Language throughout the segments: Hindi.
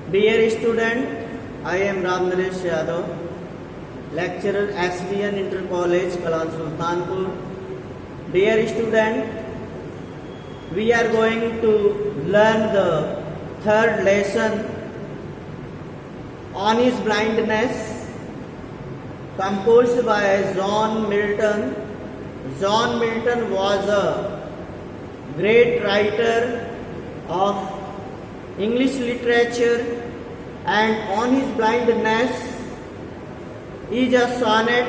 Dear student, I am Ram Naresh Yadav, lecturer SVN Inter College, Kalan Sultanpur. Dear student, we are going to learn the third lesson on his blindness, composed by John Milton. John Milton was a great writer of English literature, and on his blindness is a sonnet,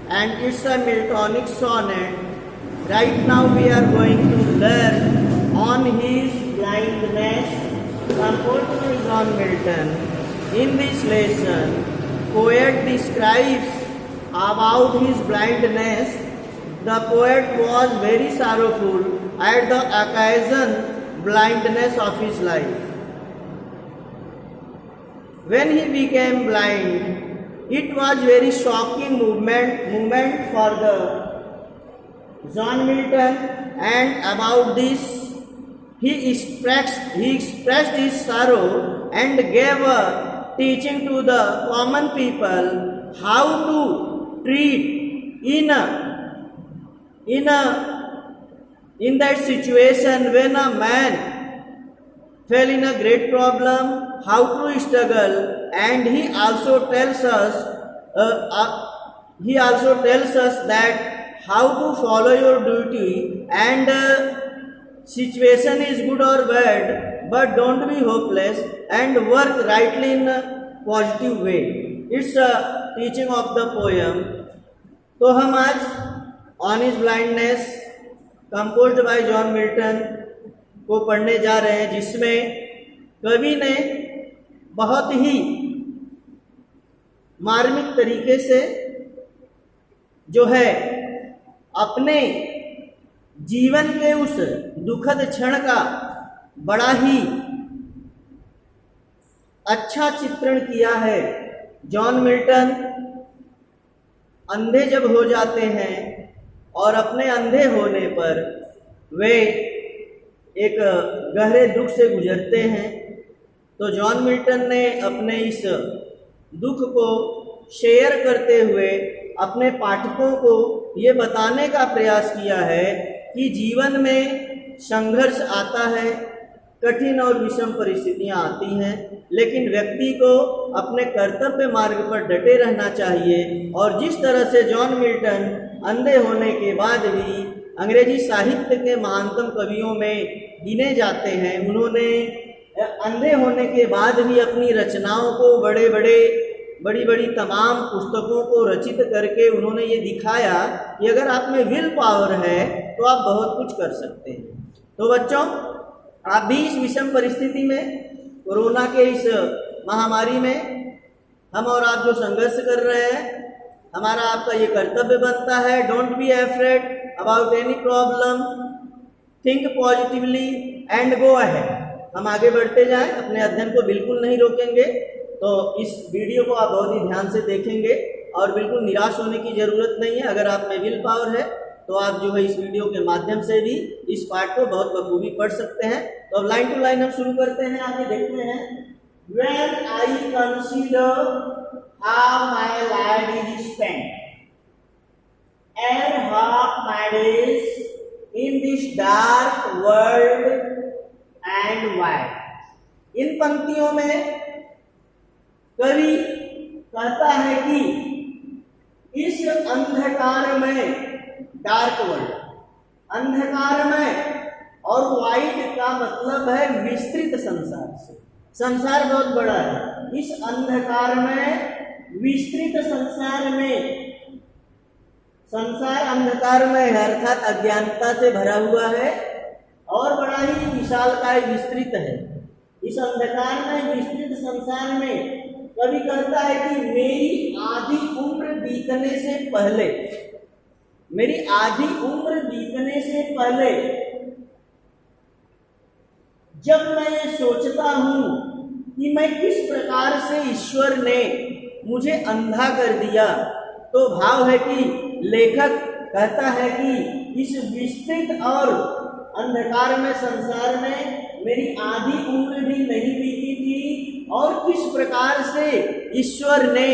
and it's a Miltonic sonnet. Right now we are going to learn on his blindness, composed by John Milton. In this lesson, poet describes about his blindness. The poet was very sorrowful at the occasion blindness of his life. When he became blind, it was very shocking moment for the John Milton, and about this he expressed his sorrow and gave a teaching to the common people how to treat in that situation when a man fell in a great problem, how to struggle. And he also tells us that how to follow your duty, and situation is good or bad, but don't be hopeless and work rightly in a positive way. It's a teaching of the poem. तो हम आज on his blindness composed bye John Milton को पढ़ने जा रहे हैं, जिसमें कवि ने बहुत ही मार्मिक तरीके से जो है अपने जीवन के उस दुखद क्षण का बड़ा ही अच्छा चित्रण किया है। जॉन मिल्टन अंधे जब हो जाते हैं और अपने अंधे होने पर वे एक गहरे दुख से गुजरते हैं, तो जॉन मिल्टन ने अपने इस दुख को शेयर करते हुए अपने पाठकों को ये बताने का प्रयास किया है कि जीवन में संघर्ष आता है, कठिन और विषम परिस्थितियां आती हैं, लेकिन व्यक्ति को अपने कर्तव्य मार्ग पर डटे रहना चाहिए। और जिस तरह से जॉन मिल्टन अंधे होने के बाद भी अंग्रेजी साहित्य के महानतम कवियों में गिने जाते हैं, उन्होंने अंधे होने के बाद भी अपनी रचनाओं को बड़ी बड़ी तमाम पुस्तकों को रचित करके उन्होंने ये दिखाया कि अगर आप में विल पावर है तो आप बहुत कुछ कर सकते हैं। तो बच्चों, आप भी इस विषम परिस्थिति में, कोरोना के इस महामारी में हम और आप जो संघर्ष कर रहे हैं, हमारा आपका ये कर्तव्य बनता है, don't be afraid about any problem, think positively and go ahead. हम आगे बढ़ते जाएं, अपने अध्ययन को बिल्कुल नहीं रोकेंगे। तो इस वीडियो को आप बहुत ही ध्यान से देखेंगे और बिल्कुल निराश होने की ज़रूरत नहीं है। अगर आप में विल पावर है तो आप जो है इस वीडियो के माध्यम से भी इस पाठ को बहुत बखूबी पढ़ सकते हैं। तो अब लाइन टू लाइन हम शुरू करते हैं। आगे देखते हैं। When I consider how my life is spent and half my days in this dark world and wide। इन पंक्तियों में कवि कहता है कि इस अंधकार में, डार्क वर्ल्ड, अंधकार में, और वाइड का मतलब है विस्तृत संसार से। संसार बहुत बड़ा है, इस अंधकार में, विस्तृत संसार में, संसार अंधकार में है अर्थात अज्ञानता से भरा हुआ है और बड़ा ही विशालकाय विस्तृत है। इस अंधकार में, विस्तृत संसार में कवि कहता है कि मेरी आधी उम्र बीतने से पहले, मेरी आधी उम्र बीतने से पहले जब मैं सोचता हूं कि मैं किस प्रकार से ईश्वर ने मुझे अंधा कर दिया, तो भाव है कि लेखक कहता है कि इस विस्तृत और अंधकार में संसार में मेरी आधी उम्र भी नहीं बीती थी थी और किस प्रकार से ईश्वर ने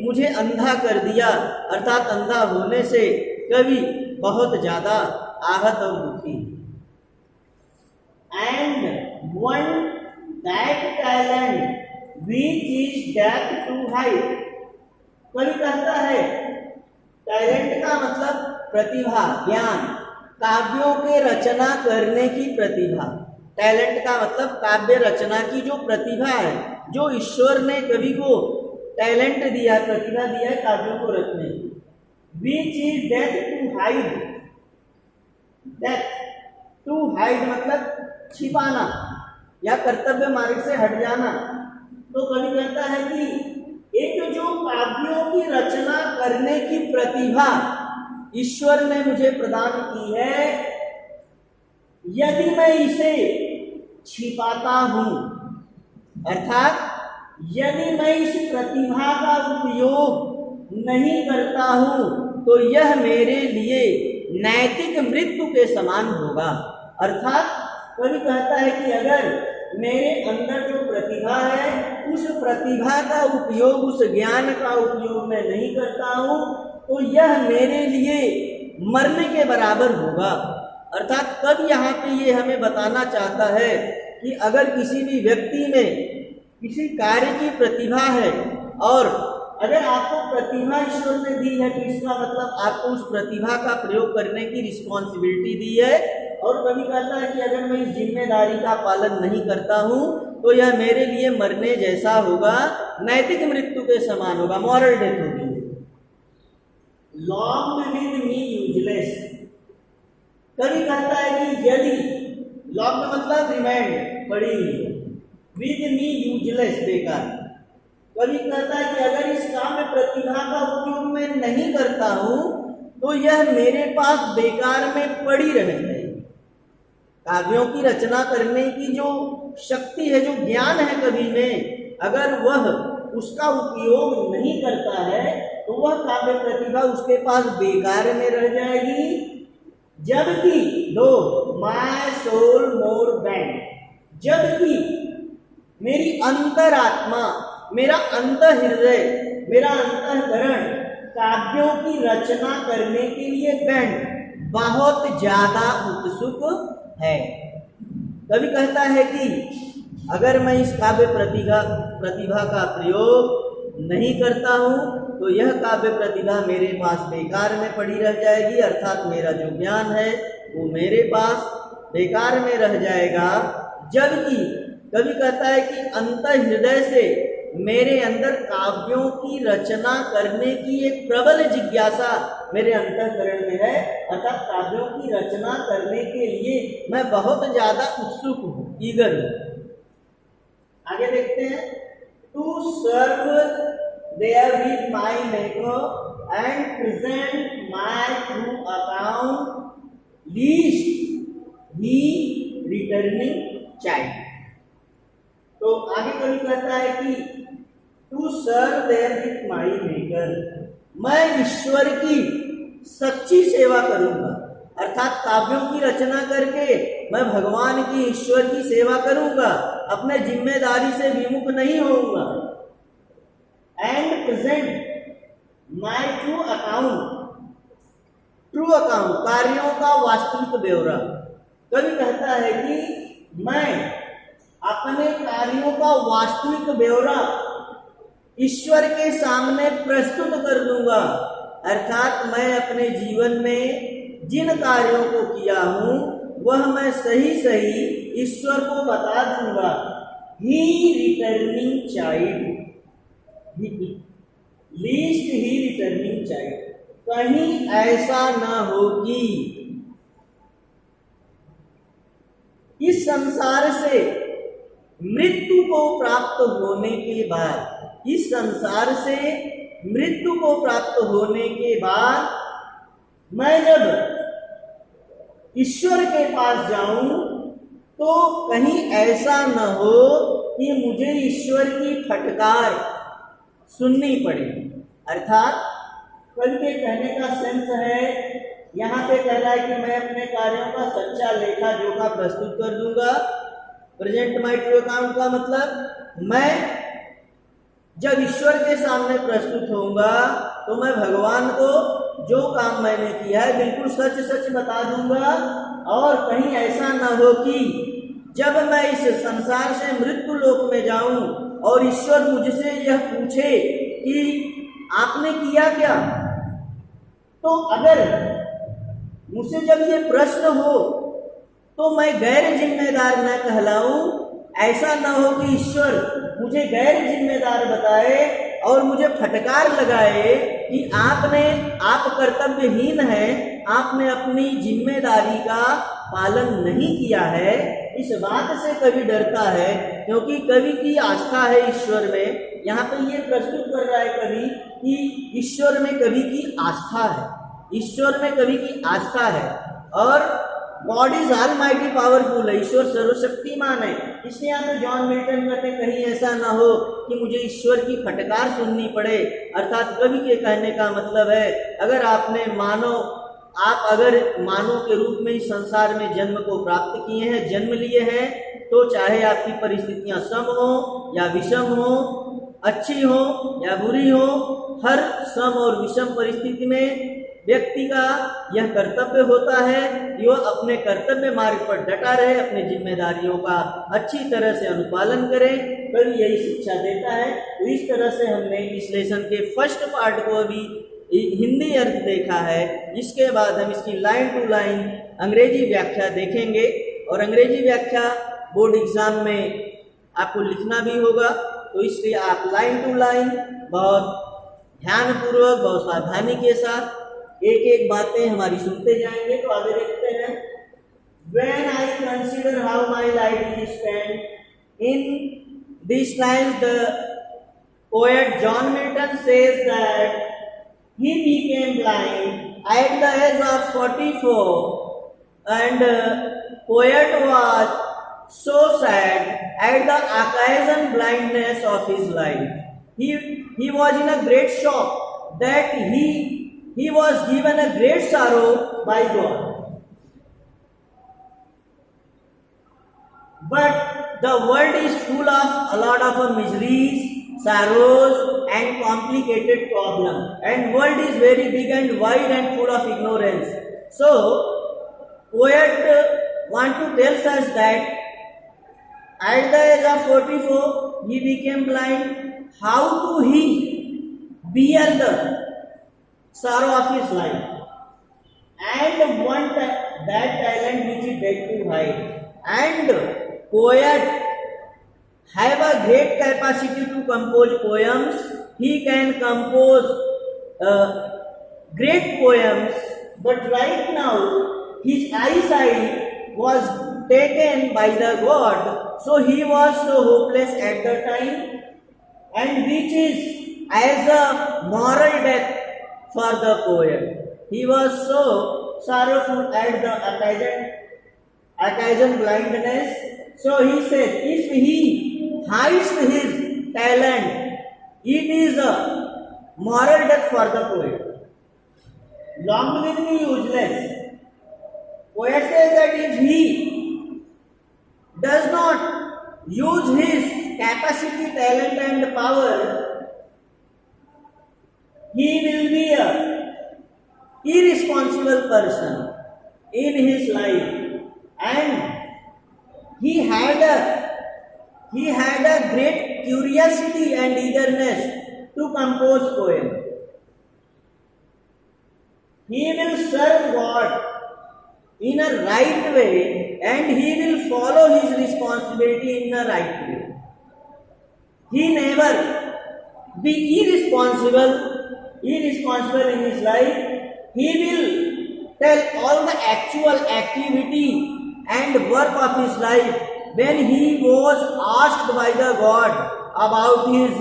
मुझे अंधा कर दिया, अर्थात अंधा होने से कवि बहुत ज्यादा आहत और दुखी। And one that talent which is डेप्थ टू हाइट। कवि कहता है टैलेंट का मतलब प्रतिभा, ज्ञान, काव्यों के रचना करने की प्रतिभा। टैलेंट का मतलब काव्य रचना की जो प्रतिभा है, जो ईश्वर ने कवि को टैलेंट दिया, प्रतिभा दिया है काव्यों को रचने की। Which is death to hide. Death to hide मतलब छिपाना या कर्तव्य मार्ग से हट जाना। तो कवि कहता है कि एक जो काव्यों की रचना करने की प्रतिभा ईश्वर ने मुझे प्रदान की है, यदि मैं इसे छिपाता हूं, अर्थात यदि मैं इस प्रतिभा का उपयोग नहीं करता हूं, तो यह मेरे लिए नैतिक मृत्यु के समान होगा। अर्थात कवि कहता है कि अगर मेरे अंदर जो प्रतिभा है, उस प्रतिभा का उपयोग, उस ज्ञान का उपयोग मैं नहीं करता हूं, तो यह मेरे लिए मरने के बराबर होगा। अर्थात कब यहाँ पे ये हमें बताना चाहता है कि अगर किसी भी व्यक्ति में किसी कार्य की प्रतिभा है और अगर आपको प्रतिभा ईश्वर ने दी है, तो इसका मतलब आपको उस प्रतिभा का प्रयोग करने की रिस्पॉन्सिबिलिटी दी है। और कभी कहता है कि अगर मैं इस जिम्मेदारी का पालन नहीं करता हूं, तो यह मेरे लिए मरने जैसा होगा, नैतिक मृत्यु के समान होगा, मॉरल डेथ होगी। Long with me useless. कभी कहता है कि यदि, लॉन्ग मतलब रिमाइंड, पड़ी हुई है, विद मी यूजलेस, बेकार। कभी कहता है कि अगर इस काम में प्रतिभा का उपयोग मैं नहीं करता हूं, तो यह मेरे पास बेकार में पड़ी रह जाएगी। काव्यों की रचना करने की जो शक्ति है, जो ज्ञान है कवि में, अगर वह उसका उपयोग नहीं करता है, तो वह काव्य प्रतिभा उसके पास बेकार में रह जाएगी। जबकि दो माय सोल मोर बैंड, जबकि मेरी अंतरात्मा, मेरा अंतःहृदय, मेरा अंतःकरण काव्यों की रचना करने के लिए बैंड बहुत ज्यादा उत्सुक है। कवि कहता है कि अगर मैं इस काव्य प्रतिभा का प्रयोग नहीं करता हूं, तो यह काव्य प्रतिभा मेरे पास बेकार में पड़ी रह जाएगी, अर्थात मेरा जो ज्ञान है वो मेरे पास बेकार में रह जाएगा। जबकि कवि कहता है कि अंतःहृदय से मेरे अंदर काव्यों की रचना करने की एक प्रबल जिज्ञासा मेरे अंतःकरण में है, अर्थात काव्यों की रचना करने के लिए मैं बहुत ज्यादा उत्सुक हूँ, ईगर हूँ। आगे देखते हैं। To serve therewith my maker and present my true account lest he returning chide. तो आगे कवि कहता है कि to serve therewith my maker, मैं ईश्वर की सच्ची सेवा करूंगा, अर्थात काव्यों की रचना करके मैं भगवान की, ईश्वर की सेवा करूंगा, अपने जिम्मेदारी से विमुख नहीं होऊंगा। And present my true account, true account कार्यों का वास्तविक ब्यौरा। कवि कहता है कि मैं अपने कार्यों का वास्तविक ब्यौरा ईश्वर के सामने प्रस्तुत कर दूंगा, अर्थात मैं अपने जीवन में जिन कार्यों को किया हूं वह मैं सही सही ईश्वर को बता दूंगा। ही returning child, least he returning child, कहीं ऐसा न हो कि इस संसार से मृत्यु को प्राप्त होने के बाद, इस संसार से मृत्यु को प्राप्त होने के बाद मैं जब ईश्वर के पास जाऊं, तो कहीं ऐसा न हो कि मुझे ईश्वर की फटकार सुननी पड़े। अर्थात कवि के कहने का सेंस है, यहाँ पे कह रहा है कि मैं अपने कार्यों का सच्चा लेखा जोखा प्रस्तुत कर दूंगा। प्रेजेंट माई ट्रू अकाउंट का मतलब मैं जब ईश्वर के सामने प्रस्तुत होऊंगा तो मैं भगवान को जो काम मैंने किया है बिल्कुल सच सच बता दूंगा, और कहीं ऐसा न हो कि जब मैं इस संसार से मृत्यु लोक में जाऊं और ईश्वर मुझसे यह पूछे कि आपने किया क्या, तो अगर मुझसे जब ये प्रश्न हो तो मैं गैर जिम्मेदार न कहलाऊं। ऐसा न हो कि ईश्वर मुझे गैर जिम्मेदार बताए और मुझे फटकार लगाए कि आप कर्तव्यहीन हैं, आपने अपनी जिम्मेदारी का पालन नहीं किया है। इस बात से कवि डरता है, क्योंकि कवि की आस्था है ईश्वर में। यहाँ पे ये प्रस्तुत कर रहा है कवि कि ईश्वर में कवि की आस्था है, ईश्वर में कवि की आस्था है, और गॉड इज ऑलमाइटी पावरफुल है, ईश्वर सर्वशक्तिमान है। इसलिए यहाँ पे जॉन मिल्टन कहते कहीं ऐसा ना हो कि मुझे ईश्वर की फटकार सुननी पड़े। अर्थात कवि के कहने का मतलब है, अगर आप अगर मानव के रूप में इस संसार में जन्म को प्राप्त किए हैं, जन्म लिए हैं, तो चाहे आपकी परिस्थितियां सम हो या विषम हो, अच्छी हो या बुरी हो, हर सम और विषम परिस्थिति में व्यक्ति का यह कर्तव्य होता है कि वह अपने कर्तव्य मार्ग पर डटा रहे, अपनी जिम्मेदारियों का अच्छी तरह से अनुपालन करे। कवि यही शिक्षा देता है। तो इस तरह से हमने इस लेसन के फर्स्ट पार्ट को अभी हिंदी अर्थ देखा है। इसके बाद हम इसकी लाइन टू लाइन अंग्रेजी व्याख्या देखेंगे, और अंग्रेजी व्याख्या बोर्ड एग्जाम में आपको लिखना भी होगा, तो इसलिए आप लाइन टू लाइन बहुत ध्यानपूर्वक, बहुत सावधानी के साथ एक एक बातें हमारी सुनते जाएंगे। तो आगे देखते हैं। When I consider how my life is spent in these lines, the poet John Milton says that he became blind at the age of 44, and poet was so sad at the occasion blindness of his life. He was in a great shock that he was given a great sorrow by God. But the world is full of a lot of miseries, sorrows and complicated problems, and world is very big and wide and full of ignorance. So poet want to tell us that at the age of 44 he became blind. How do he bear the sorrow of his life, and want that talent which he dead to hide. And poet have a great capacity to compose poems. He can compose great poems, but right now his eyesight was taken by the God, so he was so hopeless at the time, and which is as a moral death for the poet. He was so sorrowful at the occasion blindness. So he said, if he hides his talent, it is a moral death for the poet. Long will be useless. Poet says that if he does not use his capacity, talent and power, he will be a irresponsible person in his life, and he had a great curiosity and eagerness to compose poem. He will serve God in a right way, and he will follow his responsibility in a right way. He never be irresponsible in his life. He will tell all the actual activity and work of his life when he was asked by the God about his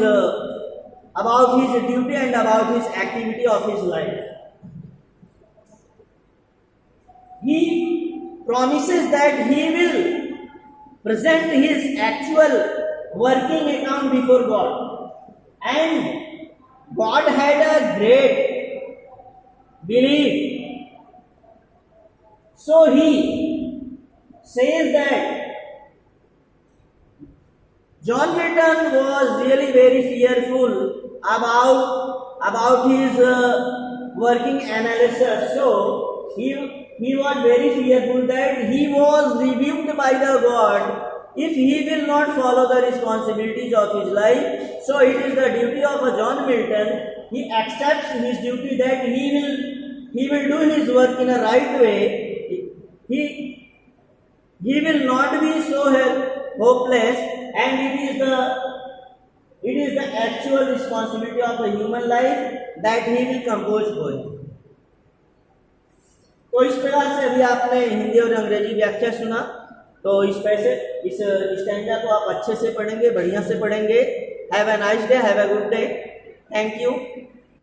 duty and about his activity of his life. He promises that he will present his actual working account before God, and God had a great belief. So he says that John Milton was really very fearful about his working analysis. So he was very fearful that he was rebuked by the God if he will not follow the responsibilities of his life. So it is the duty of a John Milton. He accepts his duty that he will do his work in a right way. He will not be so hopeless, and it is the actual responsibility of the human life that he will compose for it. तो इस प्रकार से अभी आपने हिंदी और अंग्रेजी व्याख्या सुना। तो इस स्टैंजा को आप अच्छे से पढ़ेंगे, बढ़िया से पढ़ेंगे। Have a nice day, have a good day, thank you.